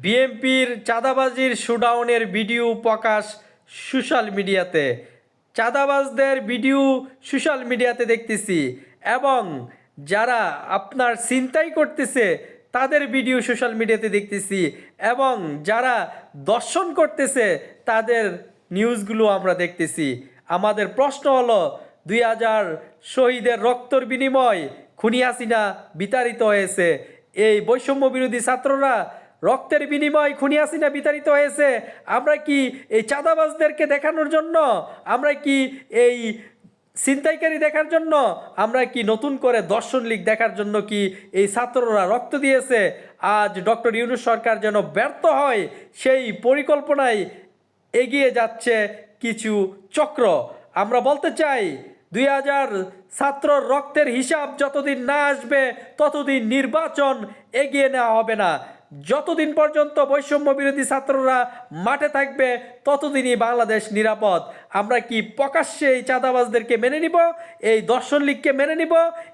বিএনপির চাঁদাবাজির শোডাউনের ভিডিও প্রকাশ সোশ্যাল মিডিয়াতে। চাঁদাবাজদের ভিডিও সোশ্যাল মিডিয়াতে দেখতেছি এবং যারা আপনার ছিনতাই করতেছে তাদের ভিডিও সোশ্যাল মিডিয়াতে দেখতেছি এবং যারা দর্শন করতেছে তাদের নিউজগুলো আমরা দেখতেছি। আমাদের প্রশ্ন হলো 2000 শহীদের রক্তর বিনিময় খুনি হাসিনা বিতাড়িত হয়েছে। এই বৈষম্য বিরোধী ছাত্ররা রক্তের বিনিময় খুনি হাসিনা বিতাড়িত হয়েছে। আমরা কি এই চাঁদাবাজদেরকে দেখানোর জন্য, আমরা কি এই ছিনতাইকারী দেখার জন্য, আমরা কি নতুন করে দর্শন লীগ দেখার জন্য কি এই ছাত্ররা রক্ত দিয়েছে? আজ ডক্টর ইউনূস সরকার যেন ব্যর্থ হয় সেই পরিকল্পনায় এগিয়ে যাচ্ছে কিছু চক্র। আমরা বলতে চাই 2000 ছাত্রর রক্তের হিসাব যতদিন না আসবে ততদিন নির্বাচন এগিয়ে নেওয়া হবে না। যতদিন পর্যন্ত বৈষম্য বিরোধী ছাত্ররা মাঠে থাকবে ততদিনই বাংলাদেশ নিরাপদ। আমরা কি প্রকাশ্যে এই চাঁদাবাজদেরকে মেনে নিব? এই দর্শন লীগকে মেনে নিব?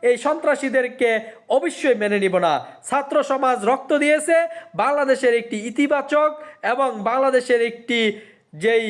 এই সন্ত্রাসীদেরকে অবশ্যই মেনে নিব না। ছাত্র সমাজ রক্ত দিয়েছে বাংলাদেশের একটি ইতিবাচক এবং বাংলাদেশের একটি যেই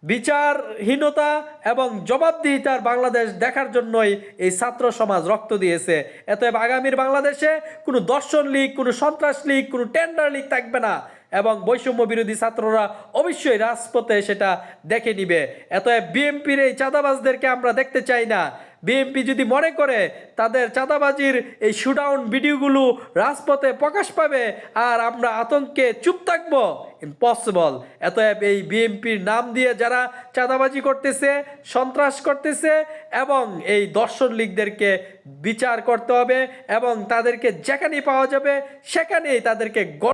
বিচারহীনতা এবং জবাবদিহিতার বাংলাদেশ দেখার জন্যই এই ছাত্র সমাজ রক্ত দিয়েছে। অতএব আগামীর বাংলাদেশে কোনো দর্শন লীগ, কোনো সন্ত্রাস লীগ, কোনো টেন্ডার লীগ থাকবে না এবং বৈষম্য বিরোধী ছাত্ররা অবশ্যই রাজপথে সেটা দেখে নিবে। অতএব বিএনপির এই চাঁদাবাজদেরকে আমরা দেখতে চাই না। বিএনপি যদি মনে করে তাদের চাঁদাবাজির এই শোডাউন ভিডিওগুলো রাজপথে প্রকাশ পাবে আর আমরা আতঙ্কে চুপ থাকবো, ইম্পসিবল। অতএব এই বিএনপির নাম দিয়ে যারা চাঁদাবাজি করতেছে, সন্ত্রাস করতেছে এবং এই দর্শন লীগদেরকে বিচার করতে হবে এবং তাদেরকে যেখানেই পাওয়া যাবে সেখানেই তাদেরকে